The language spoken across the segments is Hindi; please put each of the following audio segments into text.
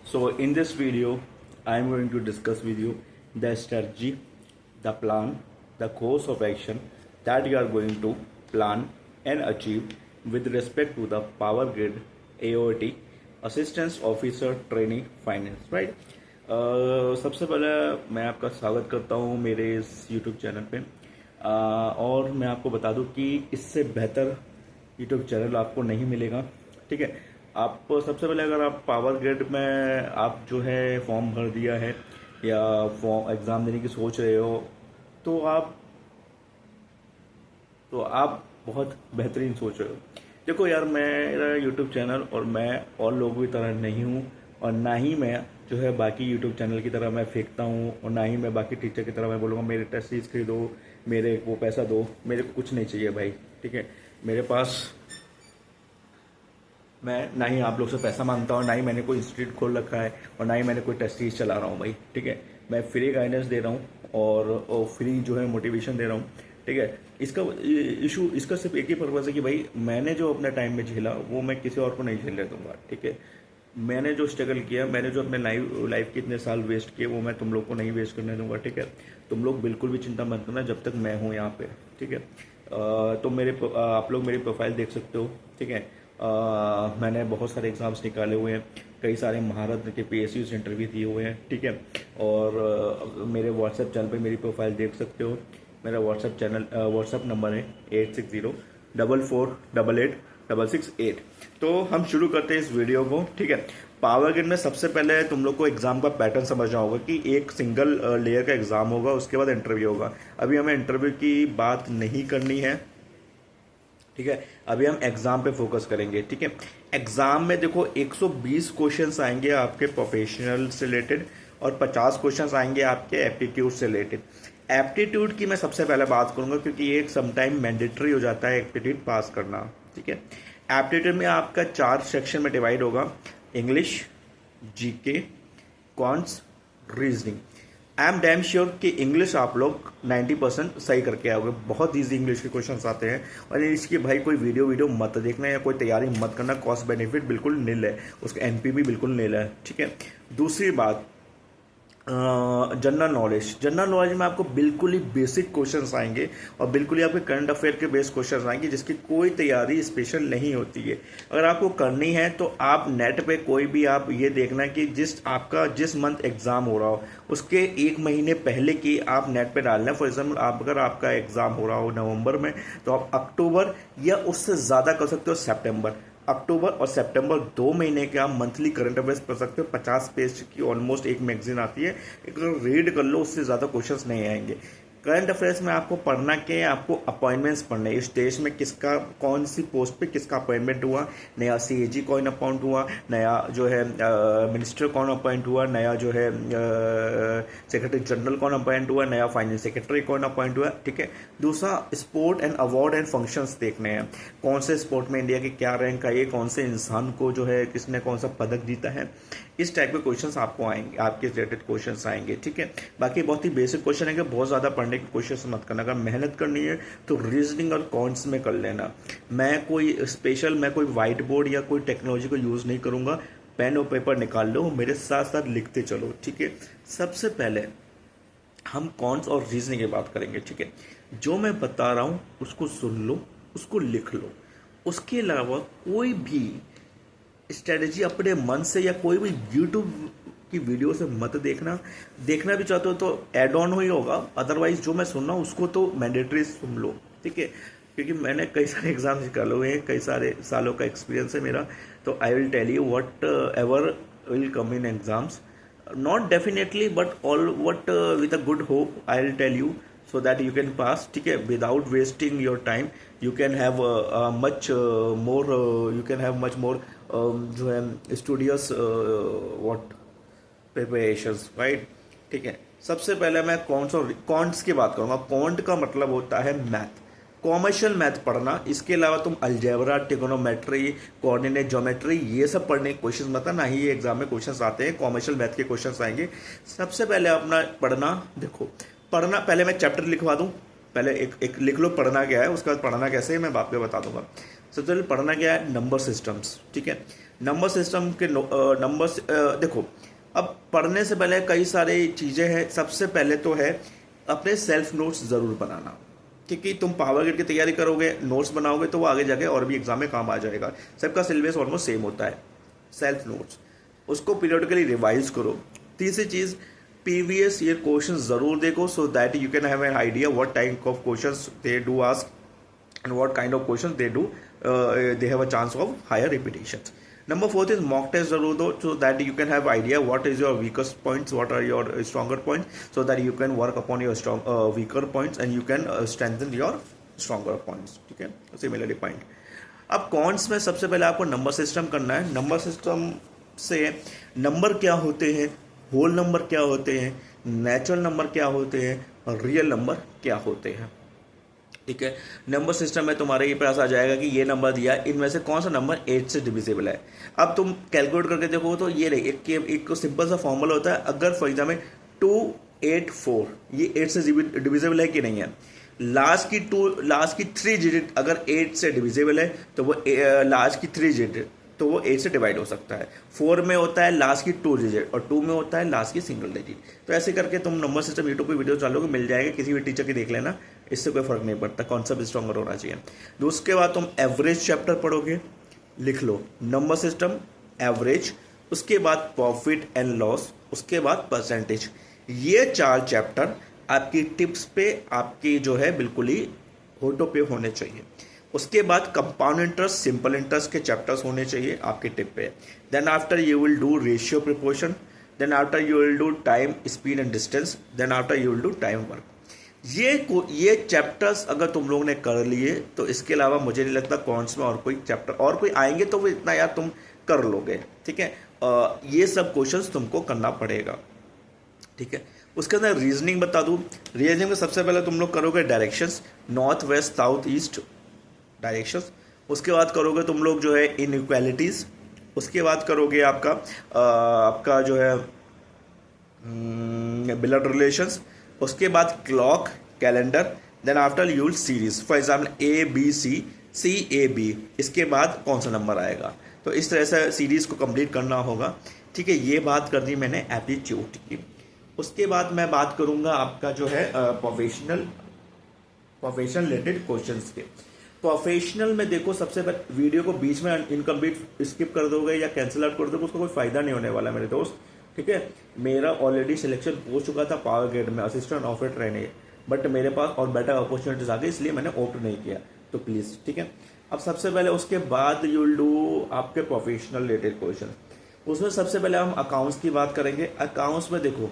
So in this video, I am going to discuss with you the strategy, the plan, the course of action that you are going to plan and achieve with respect to the Power Grid AOT Assistance Officer Training Finance, right? सबसे पहले मैं आपका स्वागत करता हूँ मेरे इस YouTube चैनल पे। और मैं आपको बता दूँ कि इससे बेहतर यूट्यूब चैनल आपको नहीं मिलेगा। ठीक है, आप सबसे पहले अगर आप पावर ग्रिड में आप जो है फॉर्म भर दिया है या फॉर्म एग्ज़ाम देने की सोच रहे हो तो आप बहुत बेहतरीन सोच रहे हो। देखो यार, मेरा यूट्यूब चैनल और मैं और लोगों की तरह नहीं हूँ, और ना ही मैं जो है बाकी यूट्यूब चैनल की तरह मैं फेंकता हूँ, और ना ही मैं बाकी टीचर की तरह मैं बोलूँगा मेरे टेस्ट सीरीज खरीदो, मेरे को पैसा दो। मेरे को कुछ नहीं चाहिए भाई। ठीक है, मेरे पास मैं ना ही आप लोग से पैसा मांगता हूँ, ना ही मैंने कोई इंस्टीट्यूट खोल रखा है, और ना ही मैंने कोई टेस्ट सीरीज चला रहा हूँ भाई। ठीक है, मैं फ्री गाइडेंस दे रहा हूँ और फ्री जो है मोटिवेशन दे रहा हूँ। ठीक है, इसका सिर्फ एक ही पर्पज़ है कि भाई मैंने जो अपने टाइम में झेला वो मैं किसी और को नहीं झेलने दूंगा। ठीक है, मैंने जो स्ट्रगल किया, मैंने जो अपने लाइफ के इतने साल वेस्ट किए वो मैं तुम लोग को नहीं वेस्ट करने दूंगा। ठीक है, तुम लोग बिल्कुल भी चिंता मत करना जब तक मैं हूँ यहाँ पे। ठीक है, तो आप लोग मेरी प्रोफाइल देख सकते हो। ठीक है, मैंने बहुत सारे एग्ज़ाम्स निकाले हुए हैं, कई सारे महारत्न के PSU से इंटरव्यू दिए हुए हैं। ठीक है, और मेरे व्हाट्सएप चैनल पे मेरी प्रोफाइल देख सकते हो। मेरा व्हाट्सएप नंबर है 8604488668। तो हम शुरू करते हैं इस वीडियो को। ठीक है, पावर ग्रिड में सबसे पहले तुम लोग को एग्जाम का पैटर्न समझना होगा कि एक सिंगल लेयर का एग्जाम होगा, उसके बाद इंटरव्यू होगा। अभी हमें इंटरव्यू की बात नहीं करनी है। ठीक है, अभी हम एग्जाम पे फोकस करेंगे। ठीक है, एग्जाम में देखो 120 क्वेश्चंस आएंगे आपके प्रोफेशनल से रिलेटेड, और 50 क्वेश्चंस आएंगे आपके एप्टीट्यूड से रिलेटेड। एप्टीट्यूड की मैं सबसे पहले बात करूंगा क्योंकि ये एक समटाइम मैंडेटरी हो जाता है एप्टीट्यूड पास करना। ठीक है, एप्टीट्यूड में आपका 4 सेक्शन में डिवाइड होगा: English, GK, cons, reasoning. I am damn sure कि इंग्लिश आप लोग 90% सही करके आओगे। बहुत ईजी इंग्लिश के क्वेश्चंस आते हैं, और इसकी भाई कोई वीडियो मत देखना या कोई तैयारी मत करना। कॉस्ट बेनिफिट बिल्कुल नील है, उसका एनपी भी बिल्कुल नील है। ठीक है, दूसरी बात, जनरल नॉलेज में आपको बिल्कुल ही बेसिक क्वेश्चंस आएंगे, और बिल्कुल ही आपके करंट अफेयर के बेस्ड क्वेश्चंस आएंगे जिसकी कोई तैयारी स्पेशल नहीं होती है। अगर आपको करनी है तो आप नेट पे कोई भी आप ये देखना कि जिस मंथ एग्जाम हो रहा हो उसके 1 महीने पहले की आप नेट पे डालना है। फॉर एग्जाम्पल, अगर आपका एग्जाम हो रहा हो नवंबर में तो आप अक्टूबर या उससे ज़्यादा कर सकते हो सितंबर। अक्टूबर और सितंबर 2 महीने के आप मंथली करंट अफेयर्स पढ़ सकते हो। 50 पेज की ऑलमोस्ट एक मैगजीन आती है, एक रीड कर लो, उससे ज़्यादा क्वेश्चंस नहीं आएंगे। करंट अफेयर्स में आपको पढ़ना क्या है, आपको अपॉइंटमेंट्स पढ़ने, इस देश में किसका कौन सी पोस्ट पे किसका अपॉइंटमेंट हुआ, नया CAG कौन अपॉइंट हुआ, नया जो है मिनिस्टर कौन अपॉइंट हुआ, नया जो है सेक्रेटरी जनरल कौन अपॉइंट हुआ, नया फाइनेंस सेक्रेटरी कौन अपॉइंट हुआ। ठीक है, दूसरा sport and award and functions देखने हैं, कौन से स्पोर्ट में इंडिया की क्या रैंक आई है, कौन से इंसान को जो है किसने कौन सा पदक जीता है। इस टाइप के क्वेश्चंस आपको आएंगे, आपके रिलेटेड क्वेश्चंस आएंगे। ठीक है, बाकी बहुत ही बेसिक क्वेश्चन है, बहुत ज़्यादा पढ़ने की कोशिश मत करना। अगर मेहनत करनी है तो रीजनिंग और कॉन्ट्स में कर लेना। मैं कोई व्हाइट बोर्ड या कोई टेक्नोलॉजी को यूज़ नहीं करूँगा। पेन और पेपर निकाल लो, मेरे साथ साथ लिखते चलो। ठीक है, सबसे पहले हम कॉन्ट्स और रीजनिंग की बात करेंगे। ठीक है, जो मैं बता रहा हूँ उसको सुन लो, उसको लिख लो। उसके अलावा कोई भी स्ट्रेटेजी अपने मन से या कोई भी यूट्यूब की वीडियो से मत देखना भी चाहते हो तो एड ऑन ही होगा, अदरवाइज जो मैं सुन रहा हूँ उसको तो मैंडेटरी सुन लो। ठीक है, क्योंकि मैंने कई सारे एग्जाम्स निकाले हुए हैं, कई सारे सालों का एक्सपीरियंस है मेरा। तो I will tell you whatever will come in exams, not definitely but all what with a good hope I will tell you so that you can pass. ठीक है, without wasting your time you can have much more जो है studious what preparations, right? ठीक है, सबसे पहले मैं कॉन्ट्स की बात करूंगा। कॉन्ट का मतलब होता है मैथ, कॉमर्शियल मैथ पढ़ना। इसके अलावा तुम अलजेब्रा, ट्रिगोनोमेट्री, कोऑर्डिनेट ज्योमेट्री ये सब पढ़ने की कोशिश मत करना, ही ये एग्जाम में क्वेश्चंस आते हैं, कॉमर्शियल मैथ के क्वेश्चंस आएंगे। सबसे पहले अपना पढ़ना, देखो पढ़ना, पहले मैं चैप्टर लिखवा दूं, पहले एक लिख लो पढ़ना क्या है, उसके बाद पढ़ना कैसे है मैं बाप पे बता दूंगा। सबसे पहले पढ़ना क्या है, नंबर सिस्टम्स, ठीक है। नंबर सिस्टम के नंबर्स देखो, अब पढ़ने से पहले कई सारी चीज़ें हैं। सबसे पहले तो है अपने सेल्फ नोट्स ज़रूर बनाना, क्योंकि तुम पावर ग्रिड की तैयारी करोगे, नोट्स बनाओगे तो वो आगे जाके और भी एग्जाम में काम आ जाएगा। सबका सिलेबस ऑलमोस्ट सेम होता है। सेल्फ नोट्स उसको पीरियडिकली रिवाइज करो। तीसरी चीज़, प्रीवियस ईयर क्वेश्चन ज़रूर देखो, so that you can have an idea what type of questions they do ask and what kind of questions they do, they have a chance of higher repetitions. Number 4 is mock test जरूर दो, so that you can have idea what is your weakest points, what are your stronger points, so that you can work upon your strong weaker points and you can strengthen your stronger points, ठीक है। Similarly point, अब कॉन्स में सबसे पहले आपको नंबर सिस्टम करना है। नंबर सिस्टम से नंबर क्या होते हैं, होल नंबर क्या होते हैं, नेचुरल नंबर क्या होते हैं और रियल नंबर क्या होते हैं, ठीक है। नंबर सिस्टम में तुम्हारे ये पास आ जाएगा कि ये नंबर दिया, इनमें से कौन सा नंबर 8 से डिविजिबल है। अब तुम कैलकुलेट करके देखो तो ये रही एक सिंपल सा फॉर्मूला होता है। अगर फॉर एग्जाम्पल 284 ये 8 से डिविजिबल है कि नहीं है, लास्ट की 3 डिजिट अगर 8 से डिविजिबल है तो वो लास्ट की 3 डिजिट तो वो 8 से डिवाइड हो सकता है। 4 में होता है लास्ट की 2 डिजिट और 2 में होता है लास्ट की सिंगल डिजिट। तो ऐसे करके तुम नंबर सिस्टम यूट्यूब पे वीडियो डालोगे, मिल जाएगा, किसी भी टीचर की देख लेना, इससे कोई फर्क नहीं पड़ता, कॉन्सेप्ट स्ट्रॉन्गर होना चाहिए। तो उसके बाद तुम एवरेज चैप्टर पढ़ोगे, लिख लो नंबर सिस्टम, एवरेज, उसके बाद प्रॉफिट एंड लॉस, उसके बाद परसेंटेज। ये 4 चैप्टर आपकी टिप्स पे आपकी जो है बिल्कुल ही होटो पे होने चाहिए। उसके बाद कंपाउंड इंटरेस्ट, सिंपल इंटरेस्ट के चैप्टर्स होने चाहिए आपके टिप पे। Then after you will do ratio proportion, then after you will do time, speed and distance, then after you will do time work. ये चैप्टर्स अगर तुम लोगों ने कर लिए तो इसके अलावा मुझे नहीं लगता कॉन्स में और कोई चैप्टर और कोई आएंगे तो वो इतना यार तुम कर लोगे, ठीक है। ये सब क्वेश्चंस तुमको करना पड़ेगा, ठीक है। उसके अंदर रीजनिंग बता दूं, रीजनिंग में सबसे पहले तुम लोग करोगे directions, north west south east directions. उसके बाद करोगे तुम लोग जो है इनइक्वालिटीज, उसके बाद करोगे आपका जो है ब्लड रिलेशंस, उसके बाद क्लॉक कैलेंडर, देन आफ्टर यूल सीरीज, फॉर एग्जाम्पल ABCCAB, इसके बाद कौन सा नंबर आएगा। तो इस तरह से सीरीज को कंप्लीट करना होगा, ठीक है। ये बात कर दी मैंने एप्टीट्यूड की। उसके बाद मैं बात करूंगा आपका जो है प्रोफेशनल रिलेटेड क्वेश्चंस के। प्रोफेशनल में देखो, सबसे पहले वीडियो को बीच में इनकम्प्लीट स्किप कर दोगे या कैंसिल आउट कर दोगे, उसका कोई फायदा नहीं होने वाला मेरे दोस्त, ठीक है। मेरा ऑलरेडी सिलेक्शन हो चुका था पावर ग्रिड में असिस्टेंट ऑफिसर ट्रेनिंग, बट मेरे पास और बेटर अपॉर्चुनिटीज आ गई, इसलिए मैंने ऑप्ट नहीं किया। तो प्लीज़, ठीक है। अब सबसे पहले उसके बाद यू विल डू आपके प्रोफेशनल रिलेटेड क्वेश्चन। उसमें सबसे पहले हम अकाउंट्स की बात करेंगे। अकाउंट्स में देखो,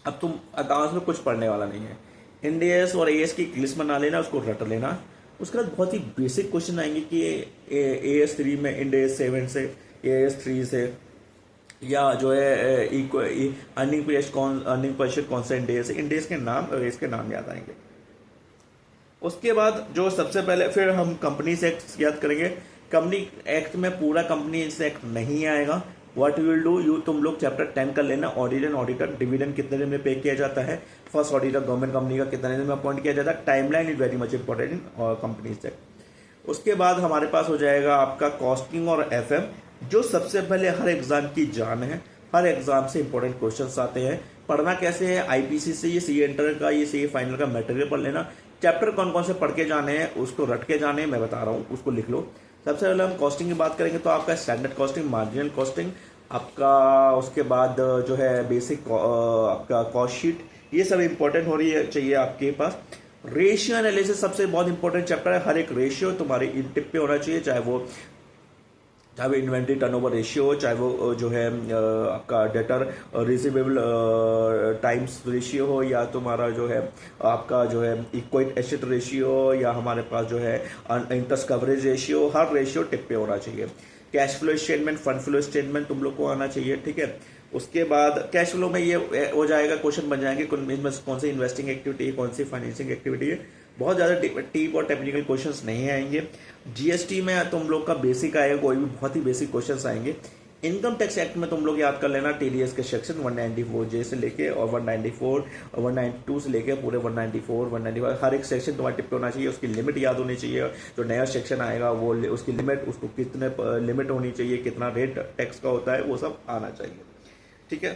अब तुम अकाउंट्स में कुछ पढ़ने वाला नहीं है, इंड एएस और एएस की लिस्ट बना लेना, उसको रट लेना। उसके बाद बहुत ही बेसिक क्वेश्चन आएंगे कि AS 3 में इंड AS 7 से AS 3 से, या जो है अर्निंग पीरियड कौन सा इंड AS है, इंड AS के नाम और AS के नाम याद आएंगे। उसके बाद जो सबसे पहले फिर हम कंपनीज एक्ट याद करेंगे। कंपनी एक्ट में पूरा कंपनीज एक्ट नहीं आएगा। व्हाट यू विल डू, तुम लोग चैप्टर 10 कर लेना, ऑडिट एंड ऑडिटर, डिविडेंड कितने दिन में पे किया जाता है, फर्स्ट ऑडिटर गवर्नमेंट कंपनी का कितने दिन में अपॉइंट किया जाता है, timeline is very much important in companies act. उसके बाद हमारे पास हो जाएगा आपका कॉस्टिंग और FM, जो सबसे पहले हर एग्जाम की जान है, हर एग्जाम से इंपॉर्टेंट क्वेश्चन आते हैं। पढ़ना कैसे है, IPC से ये CA इंटर का, ये CA फाइनल का मटेरियल पढ़ लेना। चैप्टर कौन कौन से पढ़ के जाने हैं उसको रट के जाने हैं, मैं बता रहा हूँ, उसको लिख लो। सबसे पहले हम कॉस्टिंग की बात करेंगे तो आपका स्टैंडर्ड कॉस्टिंग, मार्जिनल कॉस्टिंग आपका, उसके बाद जो है बेसिक आपका कॉस्ट शीट, ये सब इंपॉर्टेंट हो रही है चाहिए आपके पास। रेशियो एनालिसिस सबसे बहुत इंपॉर्टेंट चैप्टर है। हर एक रेशियो तुम्हारी इन टिप पे होना चाहिए, चाहे वो इन्वेंट्री टर्नओवर रेशियो हो, चाहे वो जो है आपका डेटर रिसीवेबल टाइम्स रेशियो हो, या तुम्हारा जो है आपका जो है इक्विटी एसेट रेशियो, या हमारे पास जो है इंटरेस्ट कवरेज रेशियो, हर रेशियो टिप पे होना चाहिए। Cash flow statement, fund flow statement तुम लोग को आना चाहिए, ठीक है। उसके बाद कैश फ्लो में ये हो जाएगा, क्वेश्चन बन जाएंगे कौन सी इन्वेस्टिंग एक्टिविटी है, कौन सी फाइनेंसिंग एक्टिविटी है। बहुत ज़्यादा डीप और टेक्निकल क्वेश्चंस नहीं आएंगे। GST में तुम लोग का बेसिक आएगा, कोई भी बहुत ही बेसिक क्वेश्चंस आएंगे। इनकम टैक्स एक्ट में तुम लोग याद कर लेना टीडीएस के सेक्शन 194 जे से लेके और 194 और 192 से लेके पूरे 194 195 हर एक सेक्शन तुम्हारे टिप पे होना चाहिए। उसकी लिमिट याद होनी चाहिए। जो नया सेक्शन आएगा वो उसकी लिमिट, उसको कितने लिमिट होनी चाहिए, कितना रेट टैक्स का होता है, वो सब आना चाहिए। ठीक है।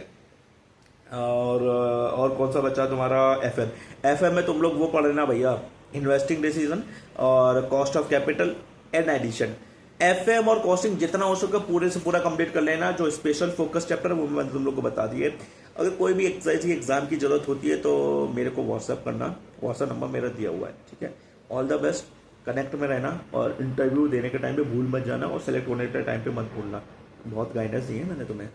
और कौन सा बचा तुम्हारा एफएम। एफएम में तुम लोग वो पढ़ लेना भैया, इन्वेस्टिंग डिसीजन और cost of capital and addition. FM और कॉस्टिंग जितना हो सके पूरे से पूरा कंप्लीट कर लेना। जो स्पेशल फोकस चैप्टर है वो मैंने तुम लोग को बता दिए। अगर कोई भी एक्सरसाइज की एग्जाम की जरूरत होती है तो मेरे को व्हाट्सअप करना, व्हाट्सअप नंबर मेरा दिया हुआ है। ठीक है। ऑल द बेस्ट, कनेक्ट में रहना और इंटरव्यू देने के टाइम पे भूल मत जाना और सेलेक्ट होने के टाइम पे मत भूलना। बहुत गाइडेंस दी है मैंने तुम्हें।